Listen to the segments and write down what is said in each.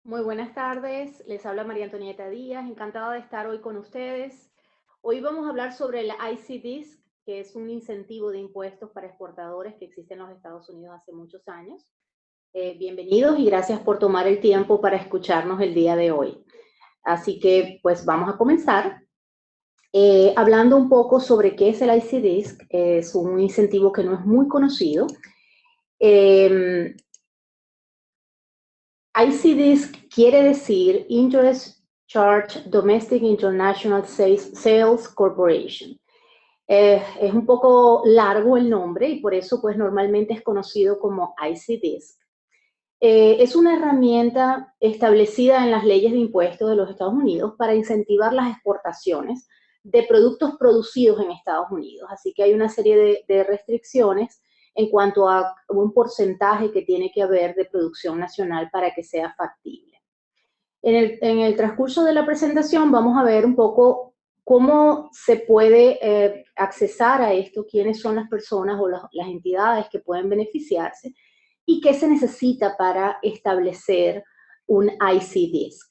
Muy buenas tardes, les habla María Antonieta Díaz, encantada de estar hoy con ustedes. Hoy vamos a hablar sobre el ICDISC, que es un incentivo de impuestos para exportadores que existe en los Estados Unidos hace muchos años. Bienvenidos y gracias por tomar el tiempo para escucharnos el día de hoy. Así que pues vamos a comenzar hablando un poco sobre qué es el ICDISC. Es un incentivo que no es muy conocido. ICDISC quiere decir Interest Charge Domestic International Sales Corporation. Es un poco largo el nombre y por eso pues normalmente es conocido como ICDISC. Es una herramienta establecida en las leyes de impuestos de los Estados Unidos para incentivar las exportaciones de productos producidos en Estados Unidos. Así que hay una serie de restricciones en cuanto a un porcentaje que tiene que haber de producción nacional para que sea factible. En el transcurso de la presentación vamos a ver un poco cómo se puede accesar a esto, quiénes son las personas o las entidades que pueden beneficiarse y qué se necesita para establecer un ICDISC.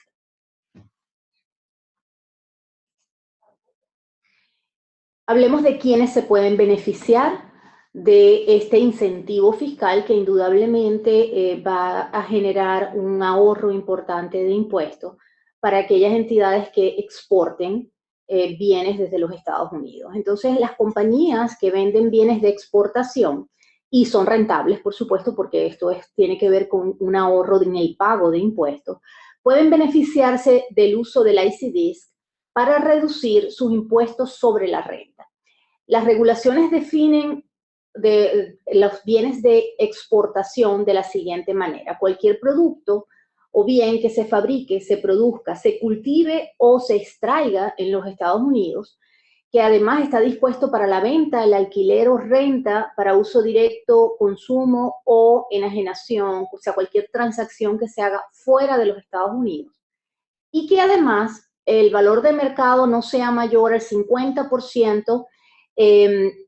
Hablemos de quiénes se pueden beneficiar de este incentivo fiscal que indudablemente va a generar un ahorro importante de impuestos para aquellas entidades que exporten bienes desde los Estados Unidos. Entonces, las compañías que venden bienes de exportación y son rentables, por supuesto, porque tiene que ver con un ahorro en el pago de impuestos, pueden beneficiarse del uso del ICDISC para reducir sus impuestos sobre la renta. Las regulaciones definen los bienes de exportación de la siguiente manera: cualquier producto o bien que se fabrique, se produzca, se cultive o se extraiga en los Estados Unidos, que además está dispuesto para la venta, el alquiler o renta para uso directo, consumo o enajenación, o sea, cualquier transacción que se haga fuera de los Estados Unidos, y que además el valor de mercado no sea mayor al 50%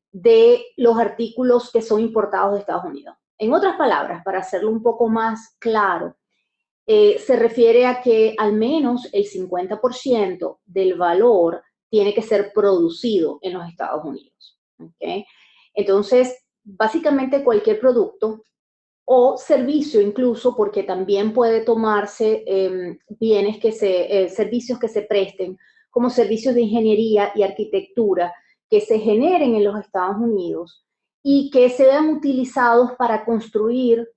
de los artículos que son importados de Estados Unidos. En otras palabras, para hacerlo un poco más claro, se refiere a que al menos el 50% del valor tiene que ser producido en los Estados Unidos. ¿Okay? Entonces, básicamente cualquier producto o servicio incluso, porque también puede tomarse servicios que se presten como servicios de ingeniería y arquitectura que se generen en los Estados Unidos y que sean utilizados para construir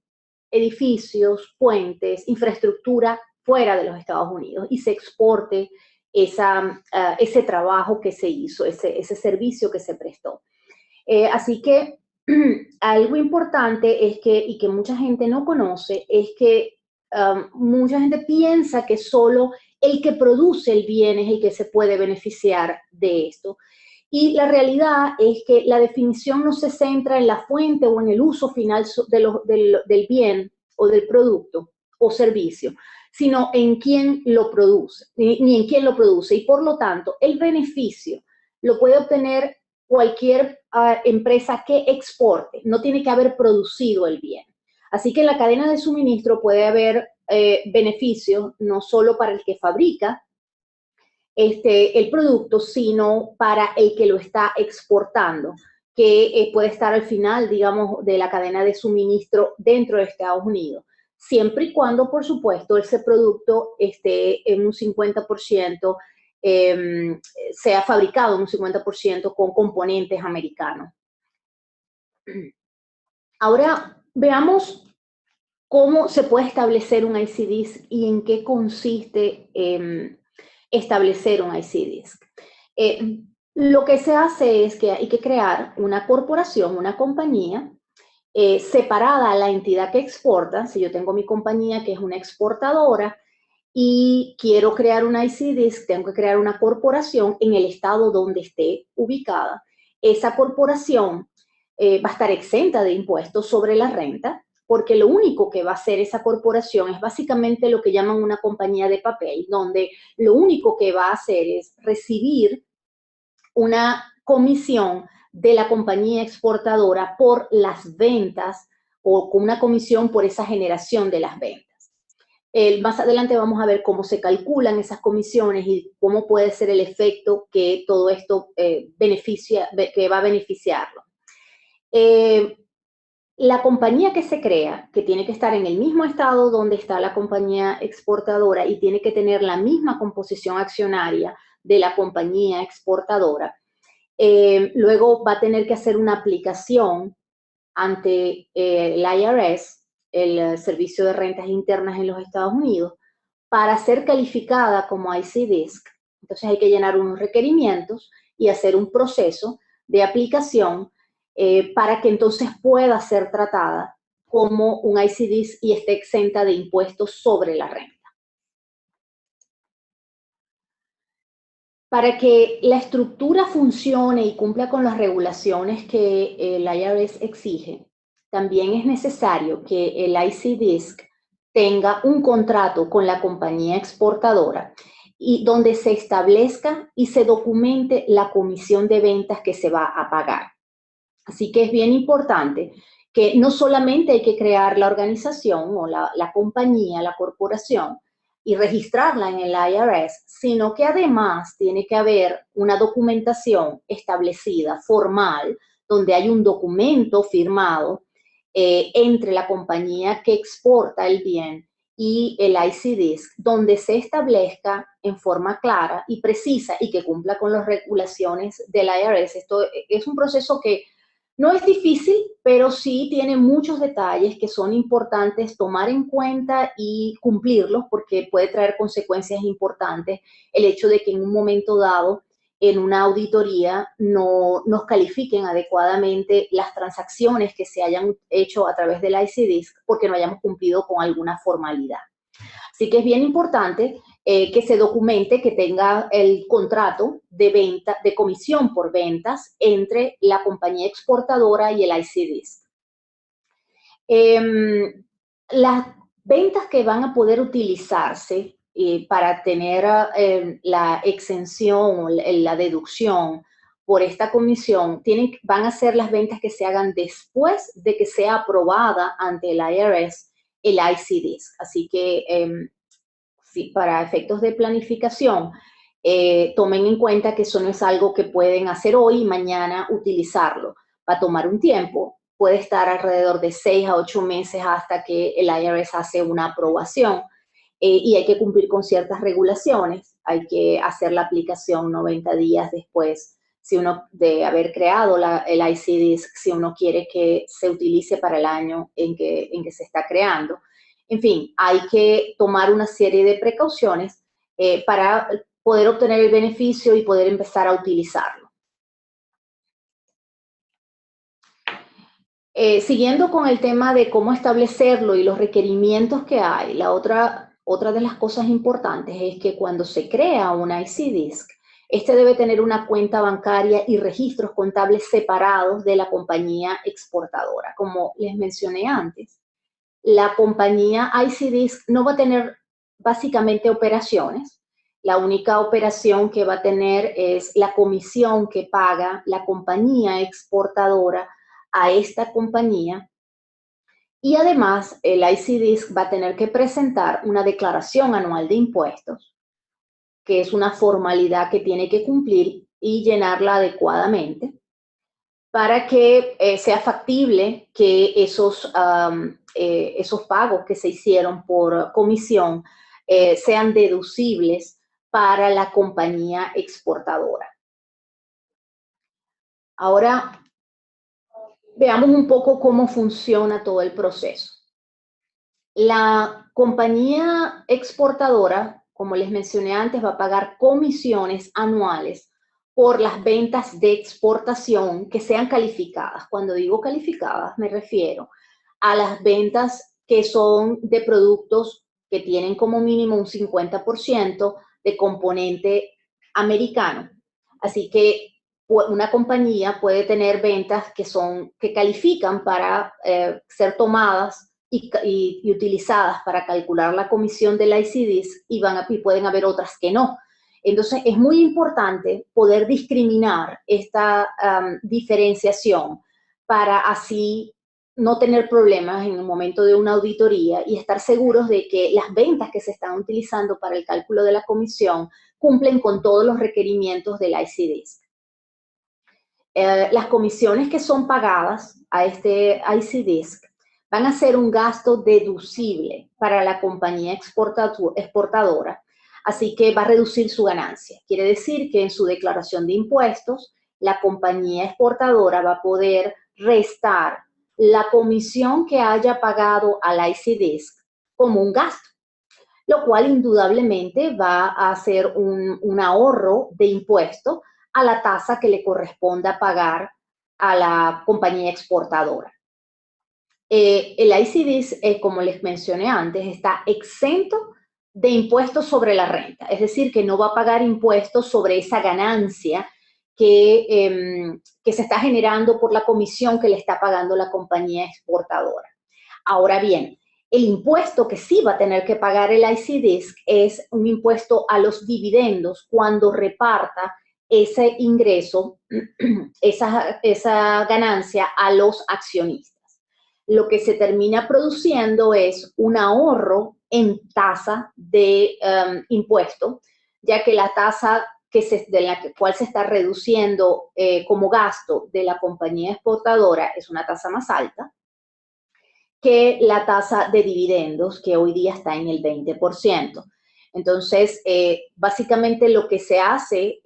edificios, puentes, infraestructura fuera de los Estados Unidos y se exporte ese trabajo que se hizo, ese servicio que se prestó. Así que algo importante es que, y que mucha gente no conoce, es que mucha gente piensa que solo el que produce el bien es el que se puede beneficiar de esto. Y la realidad es que la definición no se centra en la fuente o en el uso final del bien o del producto o servicio, sino en quién lo produce, ni en quién lo produce. Y por lo tanto, el beneficio lo puede obtener cualquier empresa que exporte, no tiene que haber producido el bien. Así que en la cadena de suministro puede haber beneficios no solo para el que fabrica el producto, sino para el que lo está exportando, que puede estar al final, digamos, de la cadena de suministro dentro de Estados Unidos, siempre y cuando, por supuesto, ese producto esté en un 50%, sea fabricado en un 50% con componentes americanos. Ahora veamos cómo se puede establecer un ICDISC y en qué consiste establecer un ICDISC. Lo que se hace es que hay que crear una corporación, una compañía separada a la entidad que exporta. Si yo tengo mi compañía que es una exportadora y quiero crear una ICDISC, tengo que crear una corporación en el estado donde esté ubicada. Esa corporación va a estar exenta de impuestos sobre la renta, porque lo único que va a hacer esa corporación es básicamente lo que llaman una compañía de papel, donde lo único que va a hacer es recibir una comisión de la compañía exportadora por las ventas o con una comisión por esa generación de las ventas. Más adelante vamos a ver cómo se calculan esas comisiones y cómo puede ser el efecto que todo esto que va a beneficiarlo. La compañía que se crea, que tiene que estar en el mismo estado donde está la compañía exportadora y tiene que tener la misma composición accionaria de la compañía exportadora, luego va a tener que hacer una aplicación ante el IRS, el Servicio de Rentas Internas en los Estados Unidos, para ser calificada como IC-DISC. Entonces hay que llenar unos requerimientos y hacer un proceso de aplicación para que entonces pueda ser tratada como un IC-DISC y esté exenta de impuestos sobre la renta. Para que la estructura funcione y cumpla con las regulaciones que el IRS exige, también es necesario que el IC-DISC tenga un contrato con la compañía exportadora y donde se establezca y se documente la comisión de ventas que se va a pagar. Así que es bien importante que no solamente hay que crear la organización o la compañía, la corporación, y registrarla en el IRS, sino que además tiene que haber una documentación establecida, formal, donde hay un documento firmado entre la compañía que exporta el bien y el IC-DISC, donde se establezca en forma clara y precisa y que cumpla con las regulaciones del IRS. Esto es un proceso que no es difícil, pero sí tiene muchos detalles que son importantes tomar en cuenta y cumplirlos porque puede traer consecuencias importantes el hecho de que en un momento dado en una auditoría no nos califiquen adecuadamente las transacciones que se hayan hecho a través del IC-DISC porque no hayamos cumplido con alguna formalidad. Así que es bien importante que se documente, que tenga el contrato de venta, de comisión por ventas entre la compañía exportadora y el IC-DISC. Las ventas que van a poder utilizarse para tener la exención o la deducción por esta comisión van a ser las ventas que se hagan después de que sea aprobada ante el IRS el IC-DISC. Así que sí, para efectos de planificación, tomen en cuenta que eso no es algo que pueden hacer hoy y mañana utilizarlo. Va a tomar un tiempo, puede estar alrededor de 6 a 8 meses hasta que el IRS hace una aprobación y hay que cumplir con ciertas regulaciones. Hay que hacer la aplicación 90 días después si uno de haber creado el IC-DISC, si uno quiere que se utilice para el año en que se está creando. En fin, hay que tomar una serie de precauciones para poder obtener el beneficio y poder empezar a utilizarlo. Siguiendo con el tema de cómo establecerlo y los requerimientos que hay, la otra de las cosas importantes es que cuando se crea un IC-DISC, este debe tener una cuenta bancaria y registros contables separados de la compañía exportadora. Como les mencioné antes, la compañía IC-DISC no va a tener básicamente operaciones. La única operación que va a tener es la comisión que paga la compañía exportadora a esta compañía y además el IC-DISC va a tener que presentar una declaración anual de impuestos, que es una formalidad que tiene que cumplir y llenarla adecuadamente para que sea factible que esos pagos que se hicieron por comisión sean deducibles para la compañía exportadora. Ahora, veamos un poco cómo funciona todo el proceso. La compañía exportadora, como les mencioné antes, va a pagar comisiones anuales por las ventas de exportación que sean calificadas. Cuando digo calificadas, me refiero a las ventas que son de productos que tienen como mínimo un 50% de componente americano. Así que una compañía puede tener ventas que califican para ser tomadas y utilizadas para calcular la comisión del IC-DISC y pueden haber otras que no. Entonces, es muy importante poder discriminar esta diferenciación para así no tener problemas en el momento de una auditoría y estar seguros de que las ventas que se están utilizando para el cálculo de la comisión cumplen con todos los requerimientos del ICDISC. Las comisiones que son pagadas a este ICDISC van a ser un gasto deducible para la compañía exportadora, así que va a reducir su ganancia. Quiere decir que en su declaración de impuestos, la compañía exportadora va a poder restar la comisión que haya pagado al ICDISC como un gasto, lo cual indudablemente va a hacer un ahorro de impuesto a la tasa que le corresponda pagar a la compañía exportadora. El ICDISC, como les mencioné antes, está exento de impuestos sobre la renta, es decir, que no va a pagar impuestos sobre esa ganancia que se está generando por la comisión que le está pagando la compañía exportadora. Ahora bien, el impuesto que sí va a tener que pagar el ICDISC es un impuesto a los dividendos cuando reparta ese ingreso, esa ganancia a los accionistas. Lo que se termina produciendo es un ahorro en tasa de impuesto, ya que la tasa de la cual se está reduciendo como gasto de la compañía exportadora es una tasa más alta que la tasa de dividendos, que hoy día está en el 20%. Entonces, básicamente lo que se hace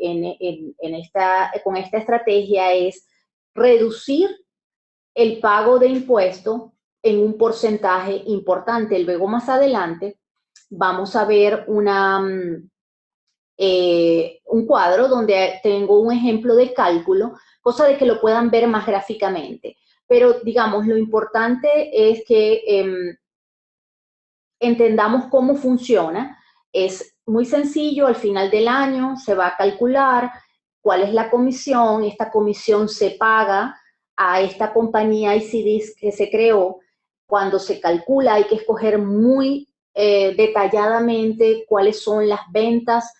con esta estrategia es reducir el pago de impuestos en un porcentaje importante. Luego, más adelante, vamos a ver un cuadro donde tengo un ejemplo de cálculo, cosa de que lo puedan ver más gráficamente. Pero, digamos, lo importante es que entendamos cómo funciona. Es muy sencillo, al final del año se va a calcular cuál es la comisión. Esta comisión se paga a esta compañía ICDISC que se creó. Cuando se calcula hay que escoger muy detalladamente cuáles son las ventas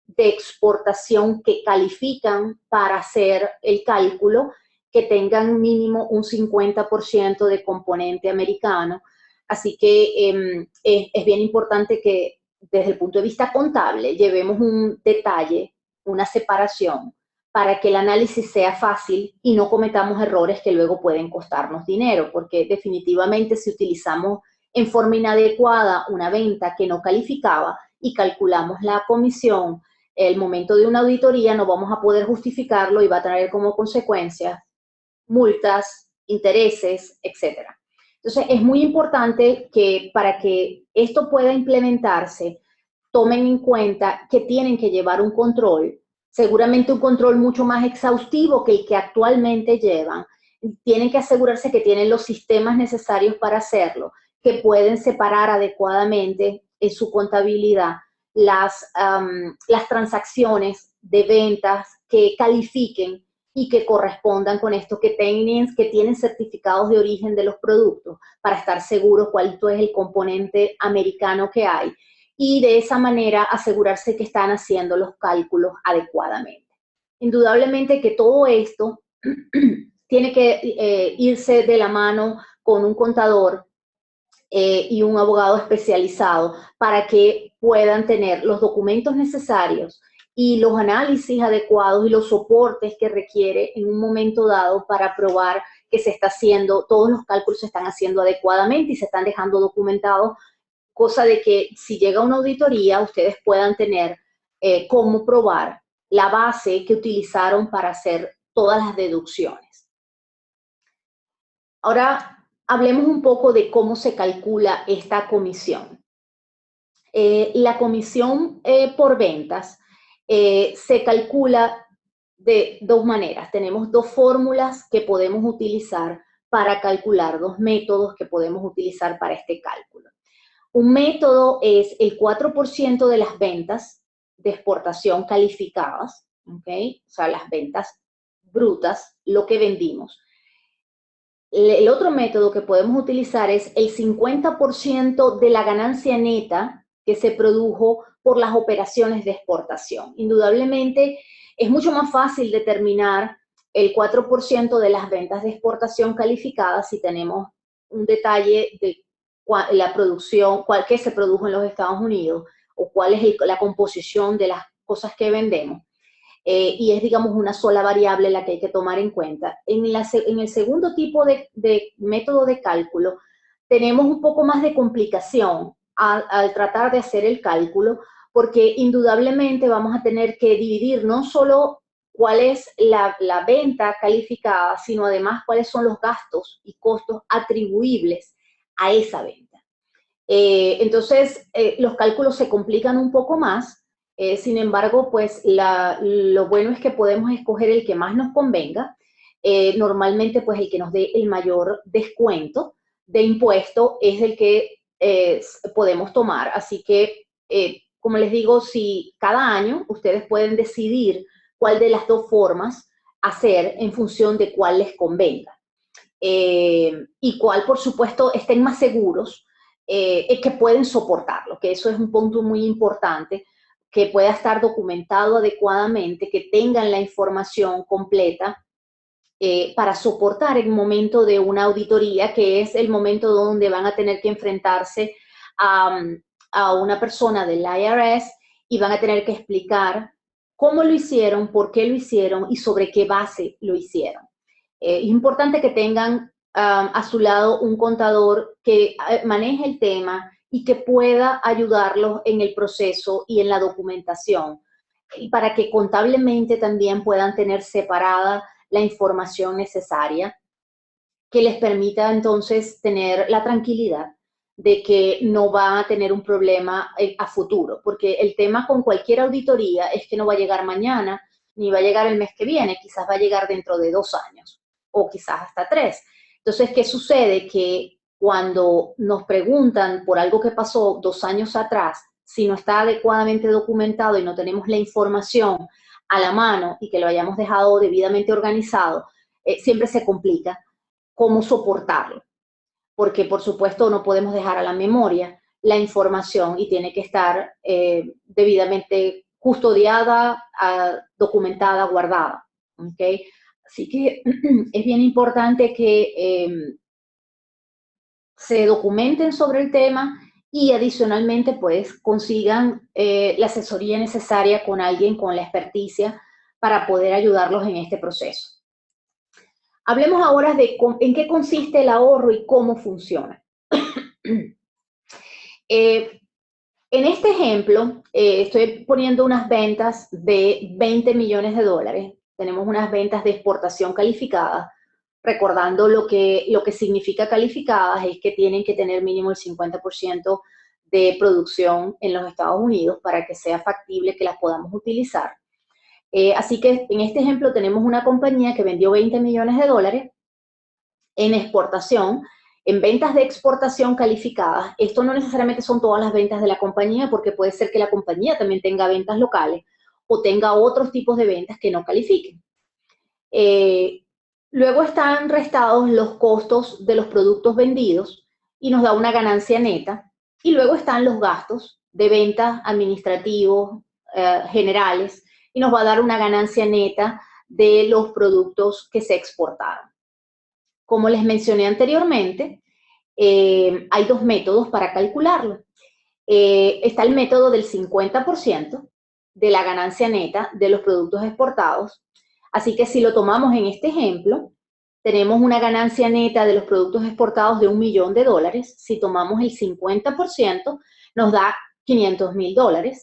de exportación que califican para hacer el cálculo, que tengan mínimo un 50% de componente americano. Así que es bien importante que desde el punto de vista contable llevemos un detalle, una separación, para que el análisis sea fácil y no cometamos errores que luego pueden costarnos dinero, porque definitivamente si utilizamos en forma inadecuada una venta que no calificaba y calculamos la comisión, el momento de una auditoría no vamos a poder justificarlo y va a traer como consecuencia multas, intereses, etcétera. Entonces, es muy importante que para que esto pueda implementarse, tomen en cuenta que tienen que llevar un control, seguramente un control mucho más exhaustivo que el que actualmente llevan. Tienen que asegurarse que tienen los sistemas necesarios para hacerlo, que pueden separar adecuadamente en su contabilidad las transacciones de ventas que califiquen y que correspondan con esto, que tienen certificados de origen de los productos para estar seguros cuál es el componente americano que hay y de esa manera asegurarse que están haciendo los cálculos adecuadamente. Indudablemente que todo esto tiene que irse de la mano con un contador y un abogado especializado para que puedan tener los documentos necesarios y los análisis adecuados y los soportes que requiere en un momento dado para probar que se está haciendo, todos los cálculos se están haciendo adecuadamente y se están dejando documentados, cosa de que si llega una auditoría ustedes puedan tener cómo probar la base que utilizaron para hacer todas las deducciones. Ahora, hablemos un poco de cómo se calcula esta comisión. La comisión por ventas se calcula de dos maneras. Tenemos dos fórmulas que podemos utilizar para calcular, dos métodos que podemos utilizar para este cálculo. Un método es el 4% de las ventas de exportación calificadas, ¿okay? O sea, las ventas brutas, lo que vendimos. El otro método que podemos utilizar es el 50% de la ganancia neta que se produjo por las operaciones de exportación. Indudablemente es mucho más fácil determinar el 4% de las ventas de exportación calificadas si tenemos un detalle de la producción, qué se produjo en los Estados Unidos o cuál es la composición de las cosas que vendemos. Y es, digamos, una sola variable la que hay que tomar en cuenta. En el segundo tipo de método de cálculo, tenemos un poco más de complicación al tratar de hacer el cálculo, porque indudablemente vamos a tener que dividir no solo cuál es la venta calificada, sino además cuáles son los gastos y costos atribuibles a esa venta. Entonces, los cálculos se complican un poco más. Sin embargo, pues lo bueno es que podemos escoger el que más nos convenga. Normalmente, pues el que nos dé el mayor descuento de impuesto es el que podemos tomar. Así que, como les digo, si cada año ustedes pueden decidir cuál de las dos formas hacer en función de cuál les convenga. Y cuál, por supuesto, estén más seguros que pueden soportarlo, que eso es un punto muy importante, que pueda estar documentado adecuadamente, que tengan la información completa para soportar el momento de una auditoría, que es el momento donde van a tener que enfrentarse a una persona del IRS y van a tener que explicar cómo lo hicieron, por qué lo hicieron y sobre qué base lo hicieron. Es importante que tengan a su lado un contador que maneje el tema y que pueda ayudarlos en el proceso y en la documentación, y para que contablemente también puedan tener separada la información necesaria que les permita entonces tener la tranquilidad de que no van a tener un problema a futuro, porque el tema con cualquier auditoría es que no va a llegar mañana, ni va a llegar el mes que viene, quizás va a llegar dentro de 2 años, o quizás hasta 3. Entonces, ¿qué sucede? Que cuando nos preguntan por algo que pasó 2 años atrás, si no está adecuadamente documentado y no tenemos la información a la mano y que lo hayamos dejado debidamente organizado, siempre se complica cómo soportarlo, porque por supuesto no podemos dejar a la memoria la información y tiene que estar debidamente custodiada, documentada, guardada. ¿Okay? Así que es bien importante que se documenten sobre el tema y adicionalmente pues consigan la asesoría necesaria con alguien con la experticia para poder ayudarlos en este proceso. Hablemos ahora de en qué consiste el ahorro y cómo funciona. En este ejemplo, estoy poniendo unas ventas de 20 millones de dólares. Tenemos unas ventas de exportación calificadas. Recordando lo que significa calificadas es que tienen que tener mínimo el 50% de producción en los Estados Unidos para que sea factible que las podamos utilizar. Así que en este ejemplo tenemos una compañía que vendió 20 millones de dólares en exportación, en ventas de exportación calificadas. Esto no necesariamente son todas las ventas de la compañía, porque puede ser que la compañía también tenga ventas locales o tenga otros tipos de ventas que no califiquen. Luego están restados los costos de los productos vendidos y nos da una ganancia neta. Y luego están los gastos de ventas administrativos, generales, y nos va a dar una ganancia neta de los productos que se exportaron. Como les mencioné anteriormente, hay 2 métodos para calcularlo. Está el método del 50% de la ganancia neta de los productos exportados. Así que si lo tomamos en este ejemplo, tenemos una ganancia neta de los productos exportados de $1 millón. Si tomamos el 50%, nos da $500,000.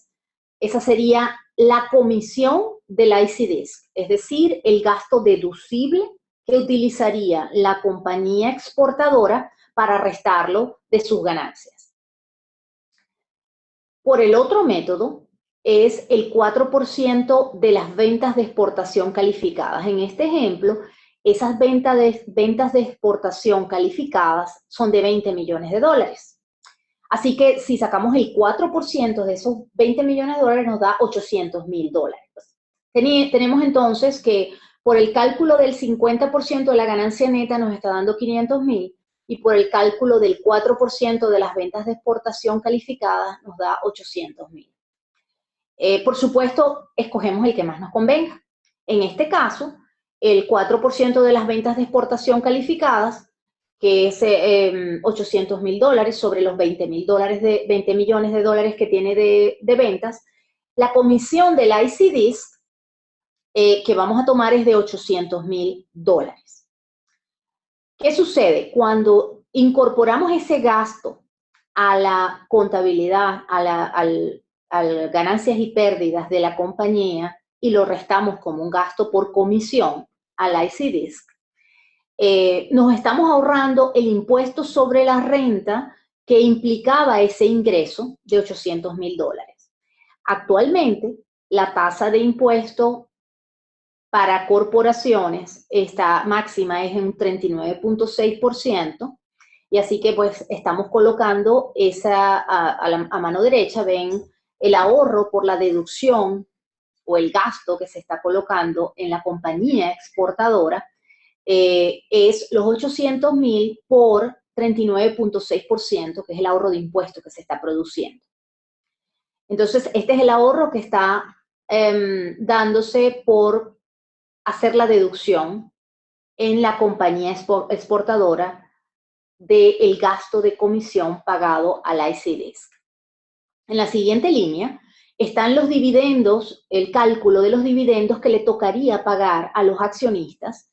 Esa sería la comisión del ICDISC, es decir, el gasto deducible que utilizaría la compañía exportadora para restarlo de sus ganancias. Por el otro método, es el 4% de las ventas de exportación calificadas. En este ejemplo, esas ventas de exportación calificadas son de 20 millones de dólares. Así que si sacamos el 4% de esos 20 millones de dólares, nos da $800,000. Tenemos entonces que por el cálculo del 50% de la ganancia neta nos está dando 500,000 y por el cálculo del 4% de las ventas de exportación calificadas nos da 800,000. Por supuesto, escogemos el que más nos convenga. En este caso, el 4% de las ventas de exportación calificadas que es $800.000 sobre los $20 millones de dólares que tiene de ventas. La comisión del IC-Disc que vamos a tomar es de $800.000. ¿Qué sucede? Cuando incorporamos ese gasto a la contabilidad, a ganancias y pérdidas de la compañía y lo restamos como un gasto por comisión al IC-Disc, nos estamos ahorrando el impuesto sobre la renta que implicaba ese ingreso de $800.000. Actualmente, la tasa de impuesto para corporaciones, esta máxima es un 39.6%, y así que pues estamos colocando esa a mano derecha, ven el ahorro por la deducción o el gasto que se está colocando en la compañía exportadora, es los $800.000 por 39.6%, que es el ahorro de impuestos que se está produciendo. Entonces, este es el ahorro que está dándose por hacer la deducción en la compañía exportadora del gasto de comisión pagado al IC-Disc. En la siguiente línea están los dividendos, el cálculo de los dividendos que le tocaría pagar a los accionistas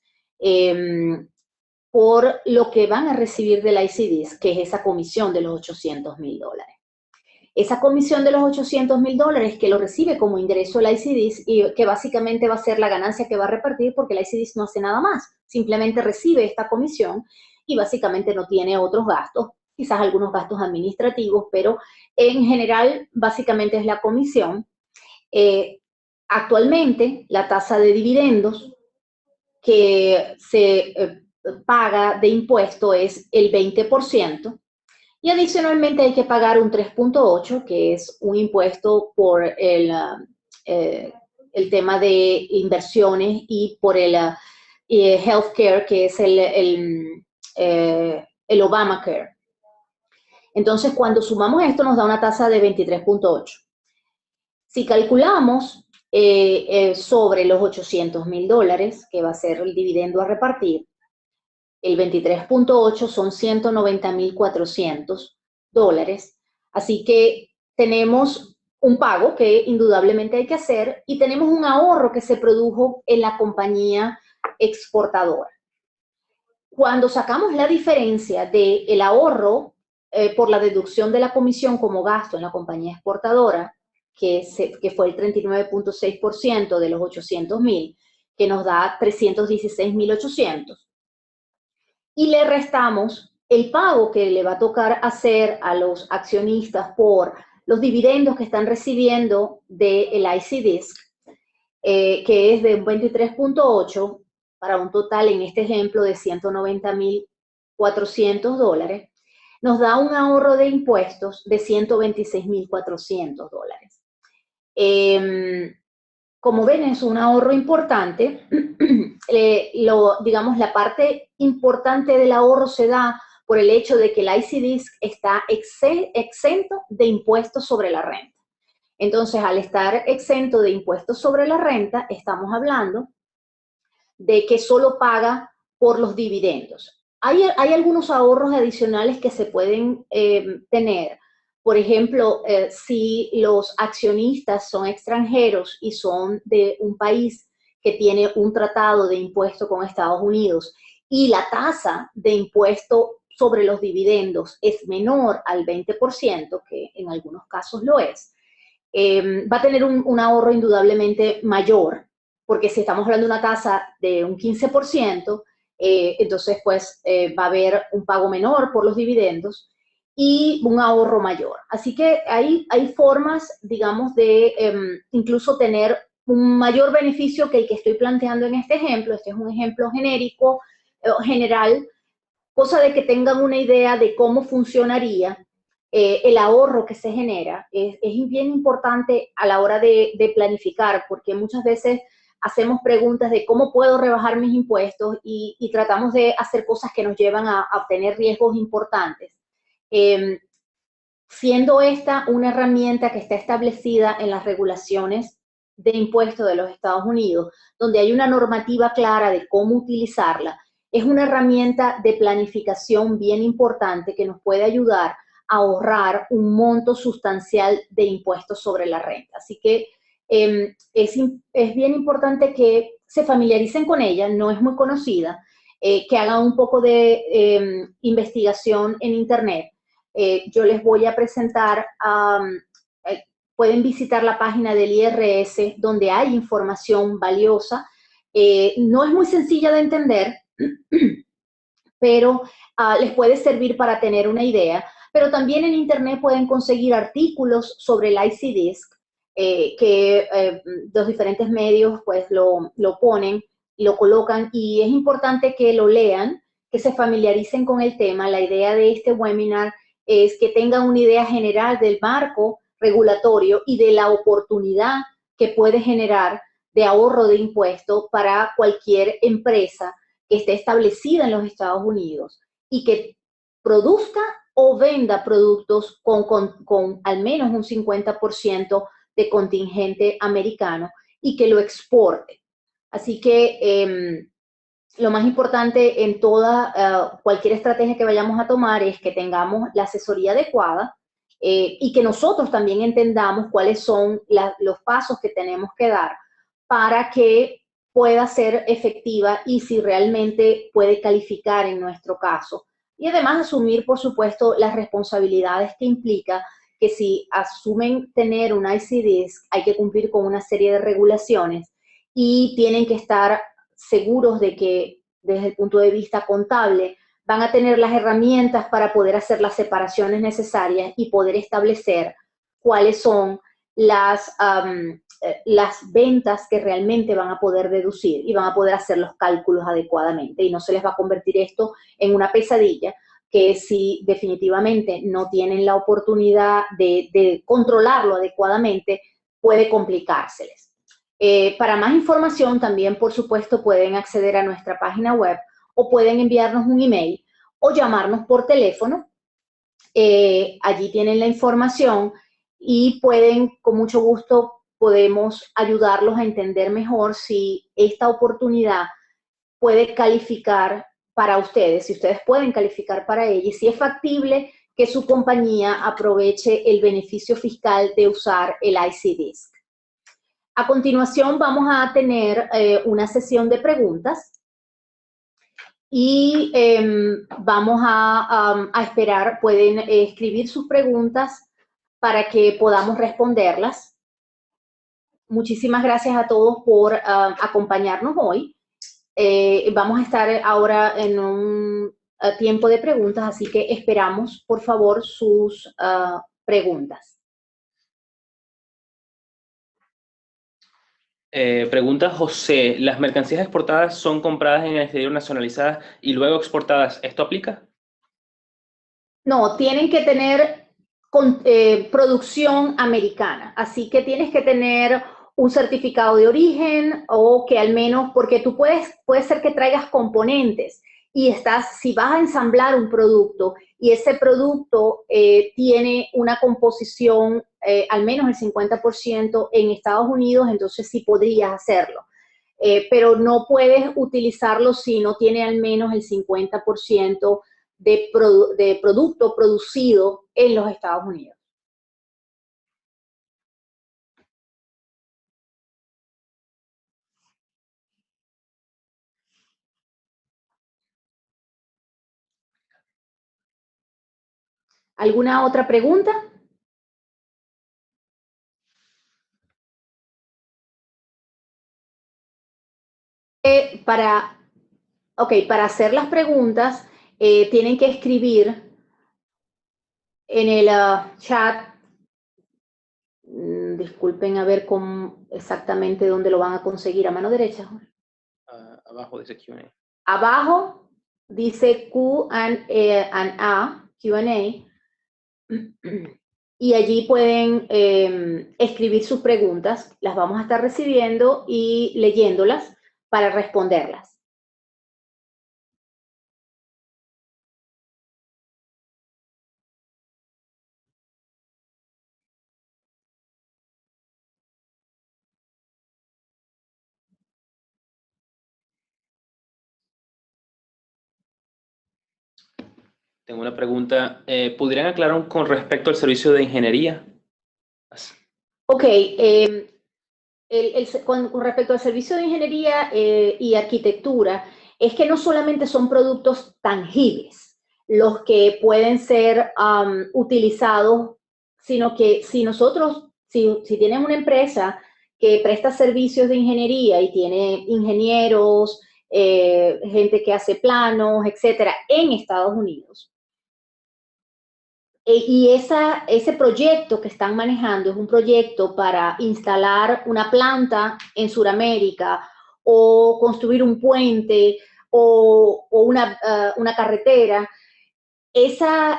por lo que van a recibir del IC-Disc, que es esa comisión de los $800.000. Esa comisión de los $800.000 que lo recibe como ingreso el IC-Disc y que básicamente va a ser la ganancia que va a repartir porque el IC-Disc no hace nada más, simplemente recibe esta comisión y básicamente no tiene otros gastos, quizás algunos gastos administrativos, pero en general básicamente es la comisión. Actualmente la tasa de dividendos que se paga de impuesto es el 20%, y adicionalmente hay que pagar un 3.8, que es un impuesto por el tema de inversiones y por el healthcare, que es el Obamacare. Entonces, cuando sumamos esto, nos da una tasa de 23.8. Si calculamos sobre los $800.000, que va a ser el dividendo a repartir, el 23.8 son $190.400. Así que tenemos un pago que indudablemente hay que hacer y tenemos un ahorro que se produjo en la compañía exportadora. Cuando sacamos la diferencia del ahorro por la deducción de la comisión como gasto en la compañía exportadora, que fue el 39.6% de los $800.000, que nos da $316.800, y le restamos el pago que le va a tocar hacer a los accionistas por los dividendos que están recibiendo del IC-Disc, que es de un 23.8 para un total en este ejemplo de $190.400, nos da un ahorro de impuestos de $126.400. Como ven, es un ahorro importante. Digamos, la parte importante del ahorro se da por el hecho de que el IC-Disc está exento de impuestos sobre la renta. Entonces, al estar exento de impuestos sobre la renta, estamos hablando de que solo paga por los dividendos. Hay algunos ahorros adicionales que se pueden tener. Por ejemplo, si los accionistas son extranjeros y son de un país que tiene un tratado de impuesto con Estados Unidos y la tasa de impuesto sobre los dividendos es menor al 20%, que en algunos casos lo es, va a tener un ahorro indudablemente mayor, porque si estamos hablando de una tasa de un 15%, entonces pues va a haber un pago menor por los dividendos y un ahorro mayor. Así que hay formas, digamos, de incluso tener un mayor beneficio que el que estoy planteando en este ejemplo. Este es un ejemplo genérico, general, cosa de que tengan una idea de cómo funcionaría el ahorro que se genera. Es bien importante a la hora de planificar, porque muchas veces hacemos preguntas de cómo puedo rebajar mis impuestos y tratamos de hacer cosas que nos llevan a obtener riesgos importantes. Siendo esta una herramienta que está establecida en las regulaciones de impuestos de los Estados Unidos, donde hay una normativa clara de cómo utilizarla, es una herramienta de planificación bien importante que nos puede ayudar a ahorrar un monto sustancial de impuestos sobre la renta. Así que es bien importante que se familiaricen con ella, no es muy conocida, que hagan un poco de investigación en Internet. Yo les voy a presentar, pueden visitar la página del IRS donde hay información valiosa. No es muy sencilla de entender, pero les puede servir para tener una idea. Pero también en Internet pueden conseguir artículos sobre el IC Disc, que los diferentes medios pues lo ponen y lo colocan, y es importante que lo lean, que se familiaricen con el tema. La idea de este webinar es que tengan una idea general del marco regulatorio y de la oportunidad que puede generar de ahorro de impuestos para cualquier empresa que esté establecida en los Estados Unidos y que produzca o venda productos con al menos un 50% de contingente americano y que lo exporte. Así que lo más importante en toda cualquier estrategia que vayamos a tomar es que tengamos la asesoría adecuada y que nosotros también entendamos cuáles son los pasos que tenemos que dar para que pueda ser efectiva y si realmente puede calificar en nuestro caso. Y además asumir, por supuesto, las responsabilidades que implica que si asumen tener un ICDIS, hay que cumplir con una serie de regulaciones y tienen que estar seguros de que desde el punto de vista contable van a tener las herramientas para poder hacer las separaciones necesarias y poder establecer cuáles son las ventas que realmente van a poder deducir y van a poder hacer los cálculos adecuadamente y no se les va a convertir esto en una pesadilla que si definitivamente no tienen la oportunidad de controlarlo adecuadamente puede complicárseles. Para más información también, por supuesto, pueden acceder a nuestra página web o pueden enviarnos un email o llamarnos por teléfono. Allí tienen la información y pueden, con mucho gusto, podemos ayudarlos a entender mejor si esta oportunidad puede calificar para ustedes, si ustedes pueden calificar para ella y si es factible que su compañía aproveche el beneficio fiscal de usar el ICDIS. A continuación vamos a tener una sesión de preguntas y vamos a esperar, pueden escribir sus preguntas para que podamos responderlas. Muchísimas gracias a todos por acompañarnos hoy. Vamos a estar ahora en un tiempo de preguntas, así que esperamos, por favor, sus preguntas. Pregunta José, ¿las mercancías exportadas son compradas en el exterior, nacionalizadas y luego exportadas? ¿Esto aplica? No, tienen que tener producción americana, así que tienes que tener un certificado de origen o que al menos, porque tú puede ser que traigas componentes y si vas a ensamblar un producto y ese producto tiene una composición al menos el 50% en Estados Unidos, entonces sí podrías hacerlo. Pero no puedes utilizarlo si no tiene al menos el 50% de producto producido en los Estados Unidos. ¿Alguna otra pregunta? Para hacer las preguntas, tienen que escribir en el chat. Disculpen, a ver exactamente dónde lo van a conseguir. ¿A mano derecha? Abajo dice Q&A. Abajo dice Q&A, y allí pueden escribir sus preguntas. Las vamos a estar recibiendo y leyéndolas para responderlas. Tengo una pregunta. ¿Podrían aclarar con respecto al servicio de ingeniería? Ok, con respecto al servicio de ingeniería y arquitectura, es que no solamente son productos tangibles los que pueden ser utilizados, sino que si nosotros, si tienes una empresa que presta servicios de ingeniería y tiene ingenieros, gente que hace planos, etcétera, en Estados Unidos, y ese proyecto que están manejando es un proyecto para instalar una planta en Sudamérica o construir un puente o una carretera. Ese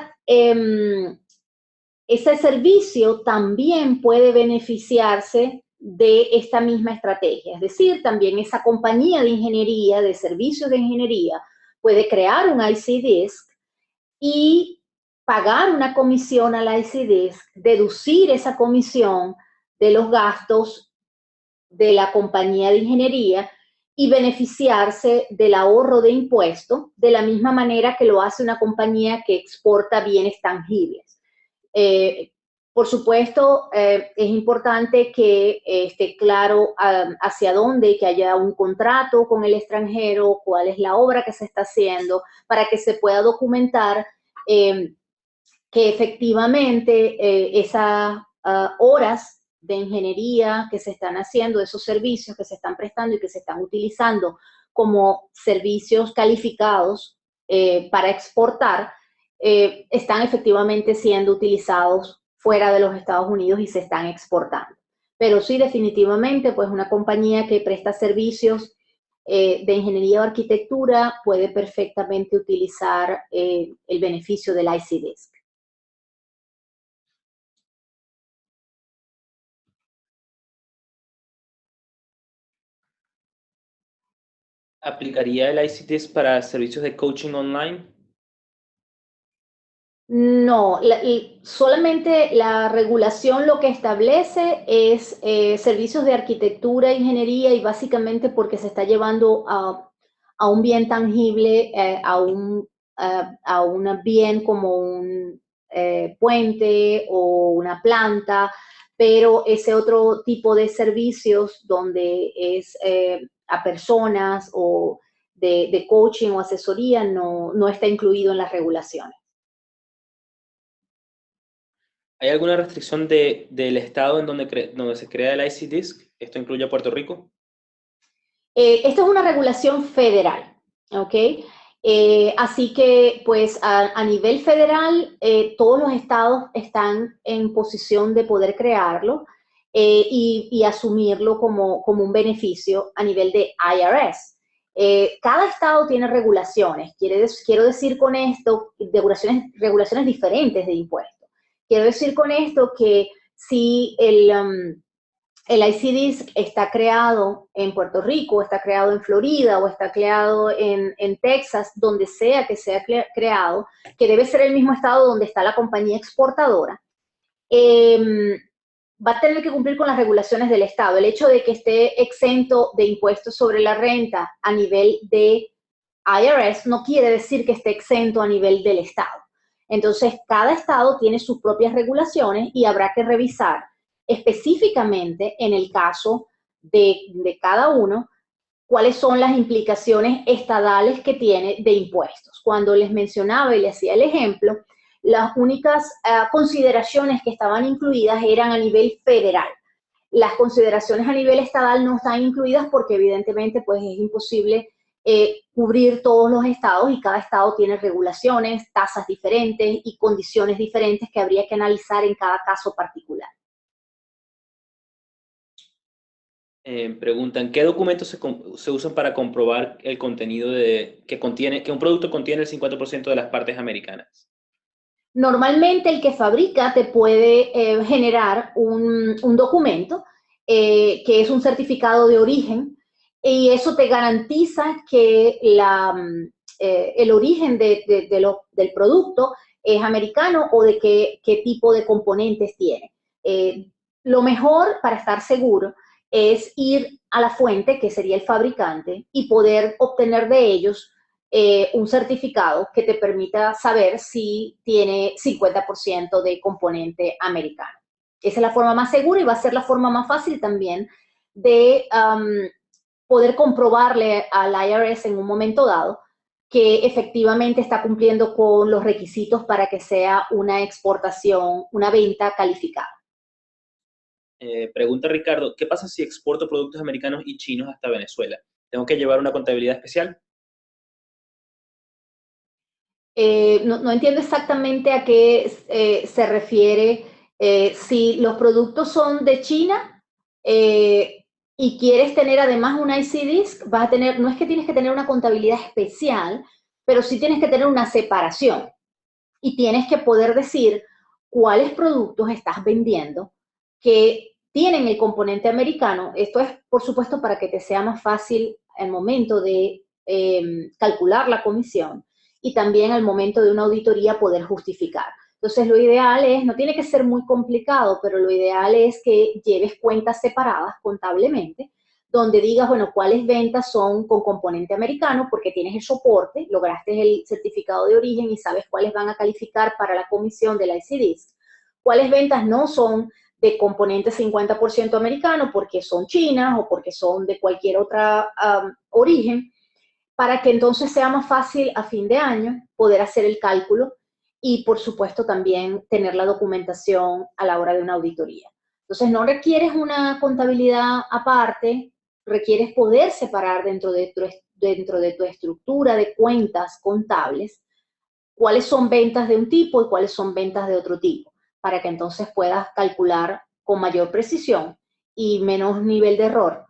servicio también puede beneficiarse de esta misma estrategia. Es decir, también esa compañía de ingeniería, de servicios de ingeniería, puede crear un IC Disc y pagar una comisión al ICDISC, deducir esa comisión de los gastos de la compañía de ingeniería y beneficiarse del ahorro de impuestos de la misma manera que lo hace una compañía que exporta bienes tangibles. Por supuesto, es importante que esté claro hacia dónde, que haya un contrato con el extranjero, cuál es la obra que se está haciendo, para que se pueda documentar que efectivamente esas horas de ingeniería que se están haciendo, esos servicios que se están prestando y que se están utilizando como servicios calificados para exportar, están efectivamente siendo utilizados fuera de los Estados Unidos y se están exportando. Pero sí, definitivamente, pues una compañía que presta servicios de ingeniería o arquitectura puede perfectamente utilizar el beneficio del IC Disc. ¿Aplicaría el ICTS para servicios de coaching online? No, solamente la regulación lo que establece es servicios de arquitectura e ingeniería y básicamente porque se está llevando a un bien tangible, a un bien como un puente o una planta, pero ese otro tipo de servicios donde es a personas o de coaching o asesoría no está incluido en las regulaciones. ¿Hay alguna restricción del estado en donde se crea el IC Disc? ¿Esto incluye a Puerto Rico? Esto es una regulación federal, ¿ok? Así que, pues, a nivel federal, todos los estados están en posición de poder crearlo y asumirlo como un beneficio a nivel de IRS. Cada estado tiene regulaciones. Quiero decir con esto, regulaciones diferentes de impuestos. Quiero decir con esto que si el ICDIS está creado en Puerto Rico, está creado en Florida o está creado en Texas, donde sea que sea creado, que debe ser el mismo estado donde está la compañía exportadora, va a tener que cumplir con las regulaciones del estado. El hecho de que esté exento de impuestos sobre la renta a nivel de IRS no quiere decir que esté exento a nivel del estado. Entonces, cada estado tiene sus propias regulaciones y habrá que revisar específicamente en el caso de cada uno cuáles son las implicaciones estadales que tiene de impuestos. Cuando les mencionaba y les hacía el ejemplo, las únicas consideraciones que estaban incluidas eran a nivel federal. Las consideraciones a nivel estatal no están incluidas porque evidentemente pues es imposible cubrir todos los estados y cada estado tiene regulaciones, tasas diferentes y condiciones diferentes que habría que analizar en cada caso particular. Preguntan, ¿qué documentos se usan para comprobar el contenido que un producto contiene el 50% de las partes americanas? Normalmente el que fabrica te puede generar un documento que es un certificado de origen y eso te garantiza que el origen del producto es americano o de qué tipo de componentes tiene. Lo mejor para estar seguro es ir a la fuente, que sería el fabricante, y poder obtener de ellos un certificado que te permita saber si tiene 50% de componente americano. Esa es la forma más segura y va a ser la forma más fácil también de poder comprobarle al IRS en un momento dado que efectivamente está cumpliendo con los requisitos para que sea una exportación, una venta calificada. Pregunta Ricardo, ¿qué pasa si exporto productos americanos y chinos hasta Venezuela? ¿Tengo que llevar una contabilidad especial? No entiendo exactamente a qué se refiere. Si los productos son de China y quieres tener además un IC Disc, vas a tener, no es que tienes que tener una contabilidad especial, pero sí tienes que tener una separación y tienes que poder decir cuáles productos estás vendiendo que tienen el componente americano. Esto es, por supuesto, para que te sea más fácil el momento de calcular la comisión y también al momento de una auditoría poder justificar. Entonces, lo ideal es, no tiene que ser muy complicado, pero lo ideal es que lleves cuentas separadas contablemente, donde digas, bueno, cuáles ventas son con componente americano, porque tienes el soporte, lograste el certificado de origen y sabes cuáles van a calificar para la comisión de la ICDIS. Cuáles ventas no son de componente 50% americano, porque son chinas o porque son de cualquier otra origen, para que entonces sea más fácil a fin de año poder hacer el cálculo y, por supuesto, también tener la documentación a la hora de una auditoría. Entonces, no requieres una contabilidad aparte, requieres poder separar dentro de tu estructura de cuentas contables cuáles son ventas de un tipo y cuáles son ventas de otro tipo, para que entonces puedas calcular con mayor precisión y menos nivel de error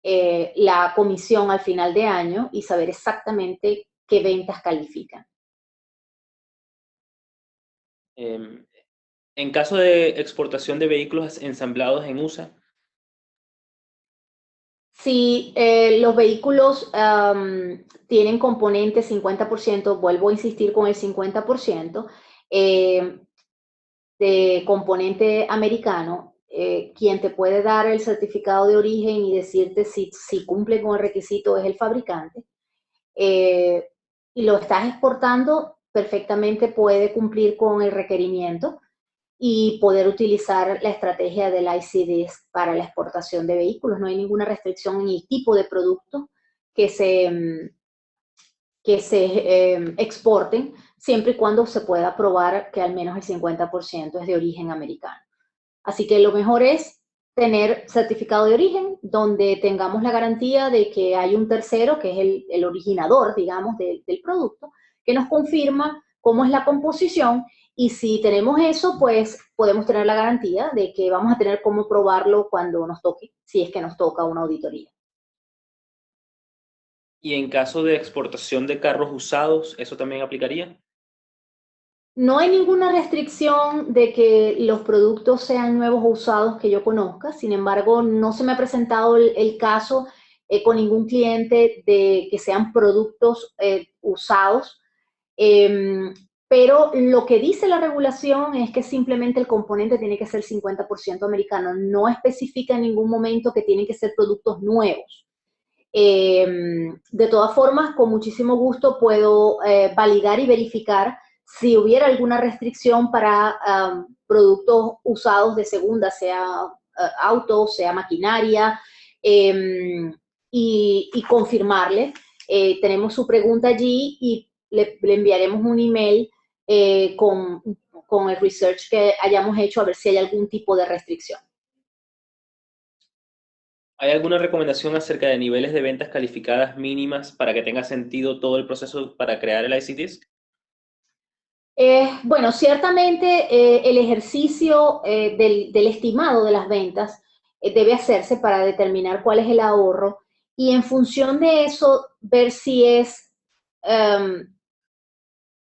la comisión al final de año y saber exactamente qué ventas califican. En caso de exportación de vehículos ensamblados en USA. Si los vehículos tienen componente 50%, vuelvo a insistir con el 50%, de componente americano, quien te puede dar el certificado de origen y decirte si cumple con el requisito es el fabricante, y lo estás exportando, perfectamente puede cumplir con el requerimiento y poder utilizar la estrategia del ICDIS para la exportación de vehículos. No hay ninguna restricción en el tipo de productos que se exporten, siempre y cuando se pueda probar que al menos el 50% es de origen americano. Así que lo mejor es tener certificado de origen donde tengamos la garantía de que hay un tercero, que es el originador, digamos, del producto, que nos confirma cómo es la composición y si tenemos eso, pues podemos tener la garantía de que vamos a tener cómo probarlo cuando nos toque, si es que nos toca una auditoría. Y en caso de exportación de carros usados, ¿eso también aplicaría? No hay ninguna restricción de que los productos sean nuevos o usados que yo conozca, sin embargo, no se me ha presentado el caso con ningún cliente de que sean productos usados, pero lo que dice la regulación es que simplemente el componente tiene que ser 50% americano, no especifica en ningún momento que tienen que ser productos nuevos. De todas formas, con muchísimo gusto puedo validar y verificar si hubiera alguna restricción para productos usados de segunda, sea autos, sea maquinaria, y confirmarle. Tenemos su pregunta allí y le enviaremos un email con el research que hayamos hecho a ver si hay algún tipo de restricción. ¿Hay alguna recomendación acerca de niveles de ventas calificadas mínimas para que tenga sentido todo el proceso para crear el ICDIS? Bueno, ciertamente el ejercicio del estimado de las ventas debe hacerse para determinar cuál es el ahorro y en función de eso ver si es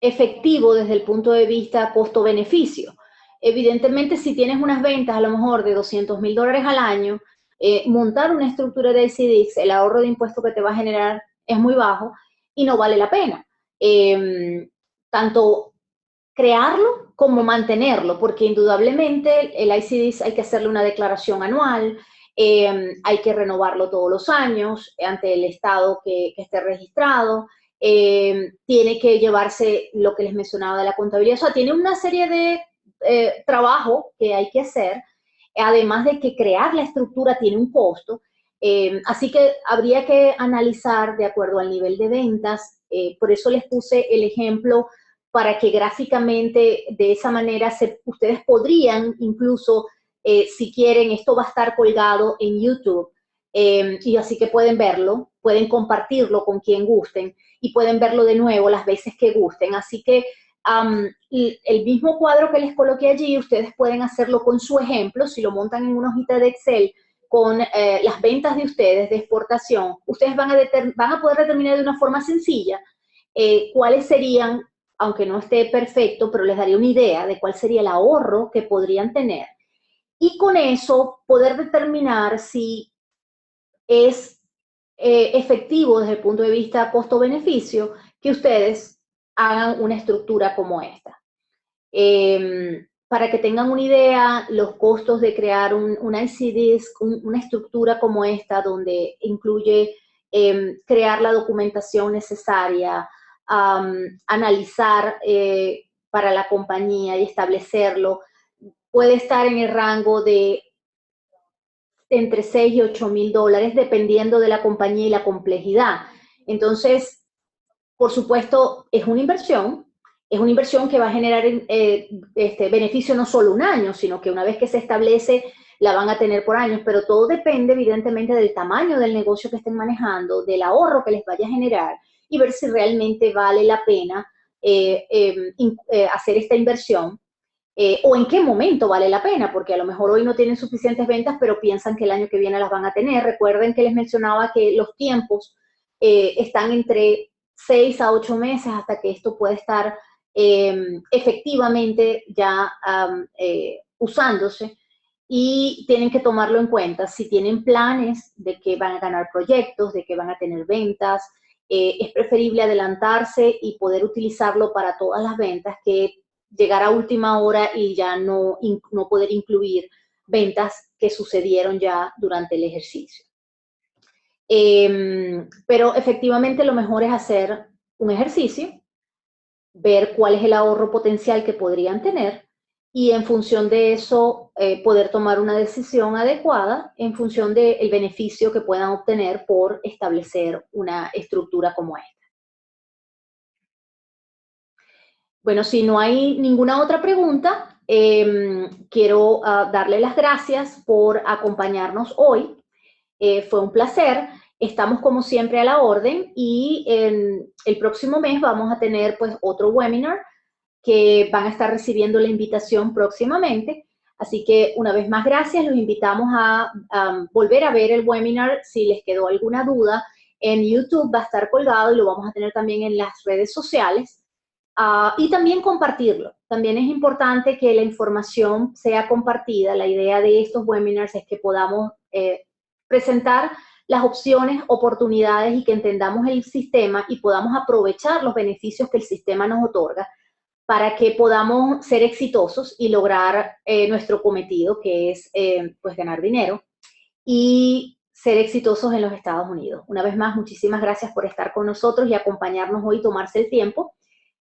efectivo desde el punto de vista costo-beneficio. Evidentemente, si tienes unas ventas a lo mejor de $200,000 al año, montar una estructura de ICDIS, el ahorro de impuestos que te va a generar es muy bajo y no vale la pena. Tanto crearlo como mantenerlo, porque indudablemente el ICDIS hay que hacerle una declaración anual, hay que renovarlo todos los años ante el estado que esté registrado, tiene que llevarse lo que les mencionaba de la contabilidad. O sea, tiene una serie de trabajo que hay que hacer, además de que crear la estructura tiene un costo. Así que habría que analizar de acuerdo al nivel de ventas. Por eso les puse el ejemplo para que gráficamente de esa manera ustedes podrían incluso, si quieren, esto va a estar colgado en YouTube, y así que pueden verlo, pueden compartirlo con quien gusten y pueden verlo de nuevo las veces que gusten. Así que el mismo cuadro que les coloqué allí, ustedes pueden hacerlo con su ejemplo. Si lo montan en una hojita de Excel con las ventas de ustedes de exportación, ustedes van a poder determinar de una forma sencilla cuáles serían, aunque no esté perfecto, pero les daría una idea de cuál sería el ahorro que podrían tener. Y con eso poder determinar si es efectivo desde el punto de vista costo-beneficio que ustedes hagan una estructura como esta. Para que tengan una idea, los costos de crear un IC Disc, una estructura como esta, donde incluye crear la documentación necesaria, analizar para la compañía y establecerlo, puede estar en el rango de entre 6 y 8 mil dólares, dependiendo de la compañía y la complejidad. Entonces, por supuesto, es una inversión que va a generar beneficio no solo un año, sino que una vez que se establece, la van a tener por años, pero todo depende evidentemente del tamaño del negocio que estén manejando, del ahorro que les vaya a generar y ver si realmente vale la pena hacer esta inversión. O en qué momento vale la pena, porque a lo mejor hoy no tienen suficientes ventas, pero piensan que el año que viene las van a tener. Recuerden que les mencionaba que los tiempos están entre 6 a 8 meses hasta que esto puede estar efectivamente ya usándose, y tienen que tomarlo en cuenta. Si tienen planes de que van a ganar proyectos, de que van a tener ventas, es preferible adelantarse y poder utilizarlo para todas las ventas que llegar a última hora y ya no poder incluir ventas que sucedieron ya durante el ejercicio. Pero efectivamente lo mejor es hacer un ejercicio, ver cuál es el ahorro potencial que podrían tener y en función de eso poder tomar una decisión adecuada en función del beneficio que puedan obtener por establecer una estructura como esta. Bueno, si no hay ninguna otra pregunta, quiero darle las gracias por acompañarnos hoy. Fue un placer. Estamos como siempre a la orden y el próximo mes vamos a tener pues otro webinar que van a estar recibiendo la invitación próximamente. Así que una vez más gracias, los invitamos a volver a ver el webinar. Si les quedó alguna duda, en YouTube va a estar colgado y lo vamos a tener también en las redes sociales. Y también compartirlo. También es importante que la información sea compartida. La idea de estos webinars es que podamos presentar las opciones, oportunidades y que entendamos el sistema y podamos aprovechar los beneficios que el sistema nos otorga para que podamos ser exitosos y lograr nuestro cometido, que es pues ganar dinero y ser exitosos en los Estados Unidos. Una vez más, muchísimas gracias por estar con nosotros y acompañarnos hoy, tomarse el tiempo,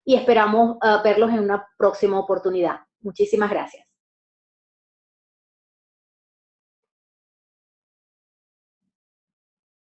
y esperamos verlos en una próxima oportunidad. Muchísimas gracias.